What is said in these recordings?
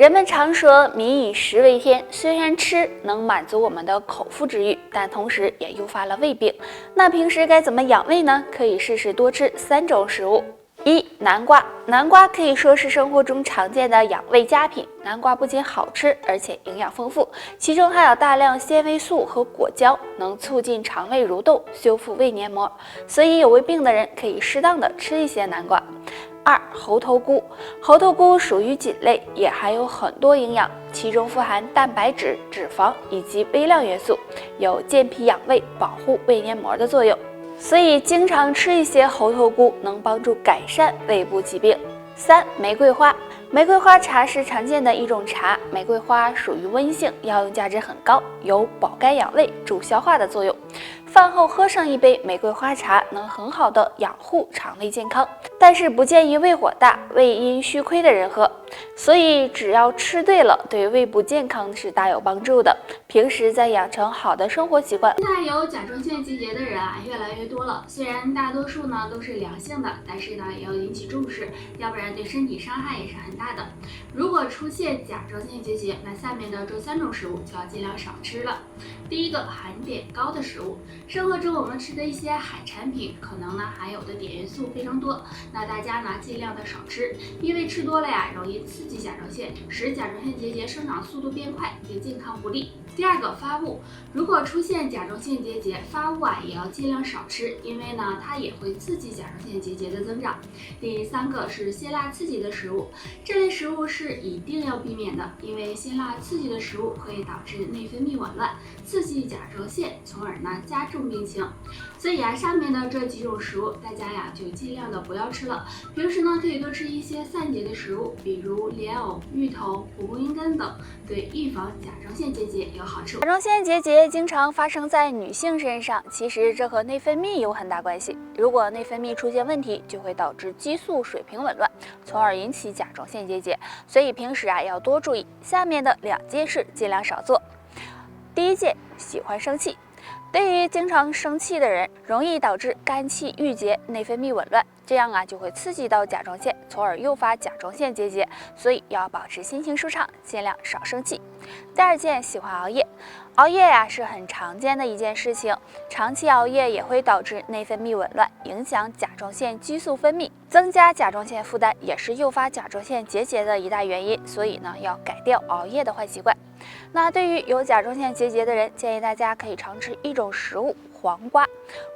人们常说民以食为天，虽然吃能满足我们的口腹之欲，但同时也诱发了胃病。那平时该怎么养胃呢？可以试试多吃3种食物。1. 南瓜。南瓜可以说是生活中常见的养胃佳品。南瓜不仅好吃，而且营养丰富，其中含有大量纤维素和果胶，能促进肠胃蠕动，修复胃黏膜，所以有胃病的人可以适当的吃一些南瓜。2. 猴头菇。猴头菇属于菌类，也含有很多营养，其中富含蛋白质、脂肪以及微量元素，有健脾养胃、保护胃黏膜的作用。所以经常吃一些猴头菇能帮助改善胃部疾病。3. 玫瑰花。玫瑰花茶是常见的一种茶，玫瑰花属于温性，药用价值很高，有保肝养胃、助消化的作用。饭后喝上一杯玫瑰花茶，能很好的养护肠胃健康，但是不建议胃火大、胃阴虚亏的人喝。所以只要吃对了，对胃部健康是大有帮助的。平时再养成好的生活习惯。现在有甲状腺结节的人越来越多了，虽然大多数都是良性的，但是也要引起重视，要不然对身体伤害也是很大的。如果出现甲状腺结节，那下面的这3种食物就要尽量少吃了。第一个，含碘高的食物。生活中我们吃的一些海产品，可能含有的碘元素非常多，那大家尽量的少吃，因为吃多了容易刺激甲状腺，使甲状腺结节生长速度变快，对健康不利。第二个，发物。如果出现甲状腺结节，发物也要尽量少吃，因为它也会刺激甲状腺结节的增长。第3个是辛辣刺激的食物，这类食物是一定要避免的，因为辛辣刺激的食物会导致内分泌紊乱，刺激甲状腺，从而加重病情。所以上面的这几种食物大家就尽量的不要吃了。平时可以多吃一些散结的食物，比如莲藕、芋头、蒲公英根等，对预防甲状腺结节有好处。甲状腺结节经常发生在女性身上，其实这和内分泌有很大关系。如果内分泌出现问题，就会导致激素水平紊乱，从而引起甲状腺结节。所以平时要多注意下面的2件事，尽量少做。第一件，喜欢生气。对于经常生气的人，容易导致肝气郁结、内分泌紊乱，这样就会刺激到甲状腺，从而诱发甲状腺结节。所以要保持心情舒畅，尽量少生气。第2件，喜欢熬夜。熬夜是很常见的一件事情，长期熬夜也会导致内分泌紊乱，影响甲状腺激素分泌，增加甲状腺负担，也是诱发甲状腺结节的一大原因。所以要改掉熬夜的坏习惯。那对于有甲状腺结节的人，建议大家可以常吃一种食物，黄瓜。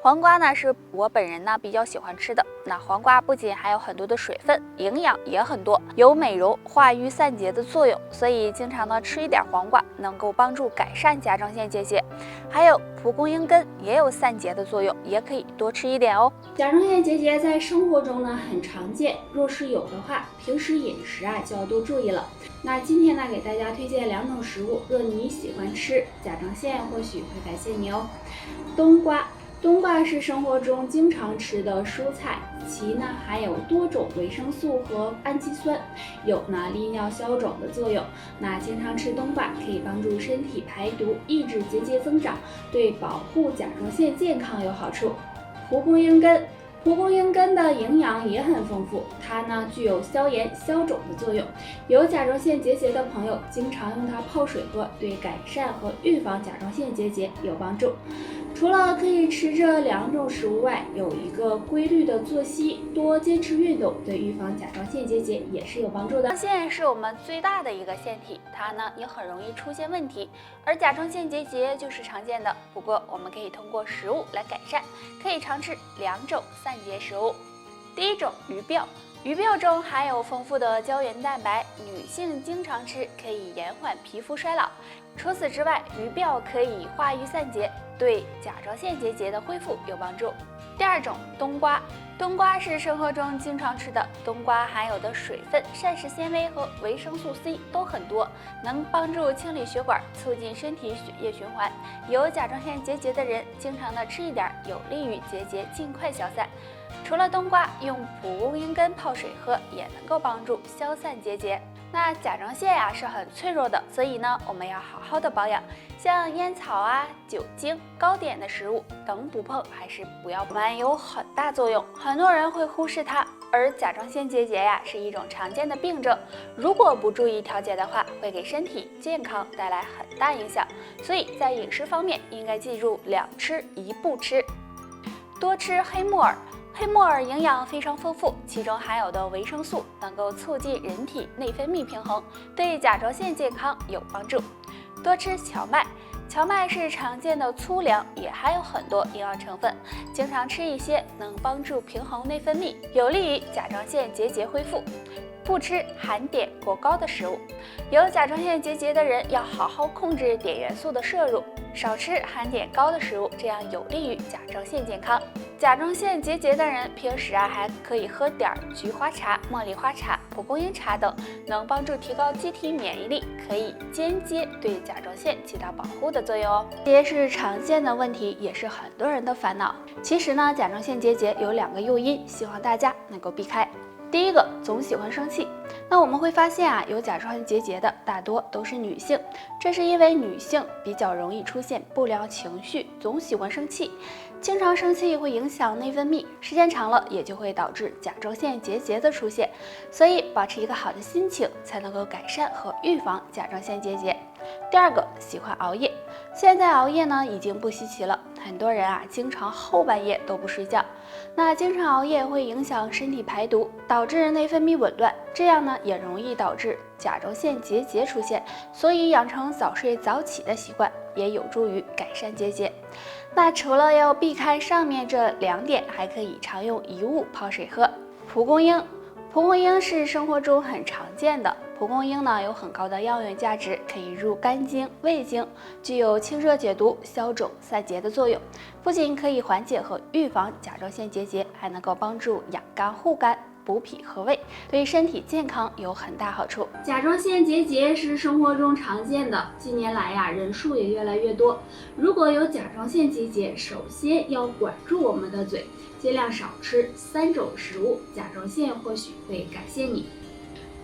黄瓜是我本人比较喜欢吃的。那黄瓜不仅含有很多的水分，营养也很多，有美容、化瘀、散结的作用，所以经常吃一点黄瓜，能够帮助改善甲状腺结节。还有蒲公英根也有散结的作用，也可以多吃一点哦。甲状腺结节在生活中很常见，若是有的话，平时饮食就要多注意了。那今天给大家推荐2种食物，若你喜欢吃，甲状腺或许会感谢你哦。冬瓜。冬瓜是生活中经常吃的蔬菜，其含有多种维生素和氨基酸，有利尿消肿的作用。经常吃冬瓜可以帮助身体排毒，抑制结节增长，对保护甲状腺健康有好处。蒲公英根。蒲公英根的营养也很丰富，它具有消炎消肿的作用。有甲状腺结节的朋友经常用它泡水喝，对改善和预防甲状腺结节有帮助。除了可以吃这2种食物外，有一个规律的作息，多坚持运动，对预防甲状腺结节也是有帮助的。甲状腺是我们最大的一个腺体，它也很容易出现问题，而甲状腺结节就是常见的。不过我们可以通过食物来改善，可以常吃2种散结食物。第1种，鱼鳔。鱼鳔中含有丰富的胶原蛋白，女性经常吃可以延缓皮肤衰老。除此之外，鱼鳔可以化瘀散结，对甲状腺结节的恢复有帮助。第2种，冬瓜。冬瓜是生活中经常吃的，冬瓜含有的水分、膳食纤维和维生素 C 都很多，能帮助清理血管，促进身体血液循环。有甲状腺结节的人经常吃一点，有利于结节尽快消散。除了冬瓜，用蒲公英根泡水喝也能够帮助消散结节。那甲状腺呀是很脆弱的，所以呢我们要好好的保养，像烟草啊、酒精、糕点的食物等不碰，还是不要碰，有很大作用，很多人会忽视它。而甲状腺结节呀是一种常见的病症，如果不注意调节的话，会给身体健康带来很大影响。所以在饮食方面应该记住2吃1不吃，多吃黑木耳。黑木耳营养非常丰富，其中含有的维生素能够促进人体内分泌平衡，对甲状腺健康有帮助。多吃荞麦，荞麦是常见的粗粮，也含有很多营养成分，经常吃一些能帮助平衡内分泌，有利于甲状腺结节恢复。不吃含碘过高的食物，有甲状腺结节的人要好好控制碘元素的摄入，少吃含碘高的食物，这样有利于甲状腺健康。甲状腺结节的人平时还可以喝点菊花茶、茉莉花茶、蒲公英茶等，能帮助提高机体免疫力，可以间接对甲状腺起到保护的作用哦。这些是常见的问题，也是很多人的烦恼。其实呢，甲状腺结节有2个诱因，希望大家能够避开。第一个，总喜欢生气。那我们会发现啊，有甲状腺结节的大多都是女性，这是因为女性比较容易出现不良情绪，总喜欢生气。经常生气会影响内分泌，时间长了也就会导致甲状腺结节的出现。所以保持一个好的心情，才能够改善和预防甲状腺结节。第二个，喜欢熬夜。现在熬夜呢已经不稀奇了，很多人啊经常后半夜都不睡觉。那经常熬夜会影响身体排毒，导致内分泌紊乱，这样呢也容易导致甲状腺结节出现。所以养成早睡早起的习惯，也有助于改善结节。那除了要避开上面这2点，还可以常用一物泡水喝。蒲公英，蒲公英是生活中很常见的。蒲公英呢有很高的药用价值，可以入肝经、胃经，具有清热解毒、消肿散结的作用。不仅可以缓解和预防甲状腺结节，还能够帮助养肝护肝、补脾和胃，对身体健康有很大好处。甲状腺结节是生活中常见的，近年来呀，人数也越来越多。如果有甲状腺结节，首先要管住我们的嘴，尽量少吃3种食物，甲状腺或许会感谢你。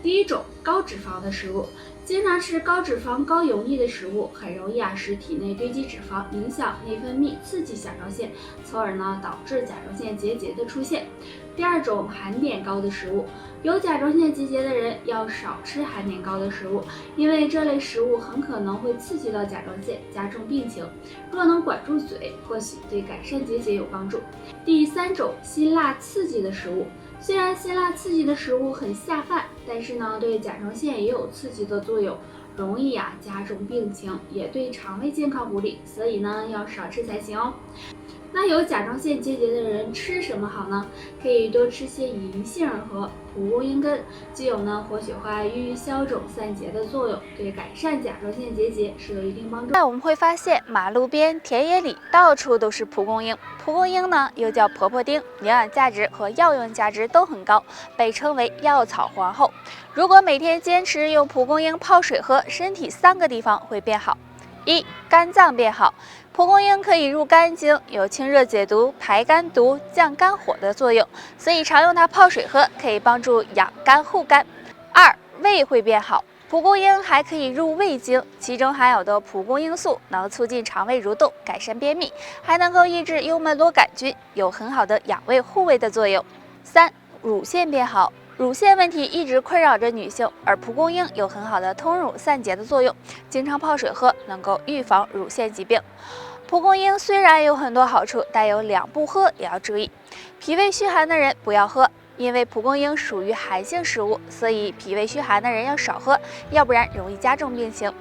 第一种，高脂肪的食物。经常吃高脂肪、高油腻的食物，很容易使体内堆积脂肪，影响内分泌，刺激甲状腺，从而导致甲状腺结节的出现。第二种，含碘高的食物。有甲状腺结节的人要少吃含碘高的食物，因为这类食物很可能会刺激到甲状腺，加重病情。若能管住嘴，或许对改善结节有帮助。第三种，辛辣刺激的食物。虽然辛辣刺激的食物很下饭，但是对甲状腺也有刺激的作用，容易加重病情，也对肠胃健康不利，所以要少吃才行哦。那有甲状腺结节的人吃什么好呢？可以多吃些银杏和蒲公英根，具有活血化瘀、消肿散结的作用，对改善甲状腺结节是有一定帮助。那我们会发现，马路边、田野里到处都是蒲公英。蒲公英呢，又叫婆婆丁，营养价值和药用价值都很高，被称为药草皇后。如果每天坚持用蒲公英泡水喝，身体3个地方会变好。1. 肝脏变好。蒲公英可以入肝经，有清热解毒、排肝毒、降肝火的作用，所以常用它泡水喝，可以帮助养肝护肝。2. 胃会变好。蒲公英还可以入胃经，其中含有的蒲公英素能促进肠胃蠕动，改善便秘，还能够抑制幽门螺杆菌，有很好的养胃护胃的作用。3. 乳腺变好。乳腺问题一直困扰着女性，而蒲公英有很好的通乳散结的作用，经常泡水喝能够预防乳腺疾病。蒲公英虽然有很多好处，但有2不喝也要注意。脾胃虚寒的人不要喝，因为蒲公英属于寒性食物，所以脾胃虚寒的人要少喝，要不然容易加重病情。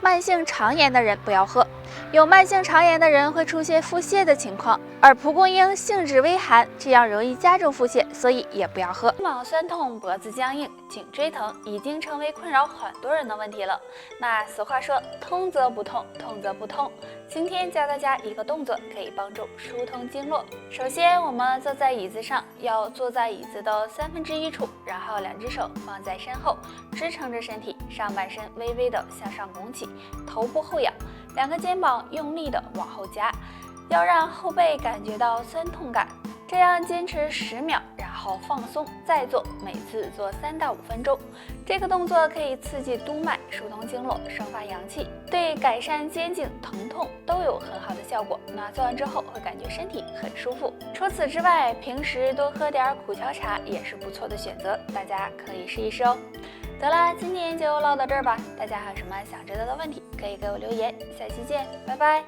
慢性肠炎的人不要喝，有慢性肠炎的人会出现腹泻的情况，而蒲公英性质微寒，这样容易加重腹泻，所以也不要喝。肩膀酸痛、脖子僵硬、颈椎疼已经成为困扰很多人的问题了。那俗话说，通则不痛，痛则不通。今天教大家一个动作，可以帮助疏通经络。首先，我们坐在椅子上，要坐在椅子的1/3处，然后2只手放在身后，支撑着身体，上半身微微的向上拱起，头部后仰，2个肩膀用力的往后夹，要让后背感觉到酸痛感。这这样坚持10秒，然后放松再做，每次做3到5分钟。这个动作可以刺激督脉、疏通经络、生发阳气，对改善肩颈疼痛都有很好的效果。那做完之后会感觉身体很舒服。除此之外，平时多喝点苦荞茶也是不错的选择，大家可以试一试哦。得啦，今天就唠到这儿吧。大家还有什么想知道的问题，可以给我留言。下期见，拜拜。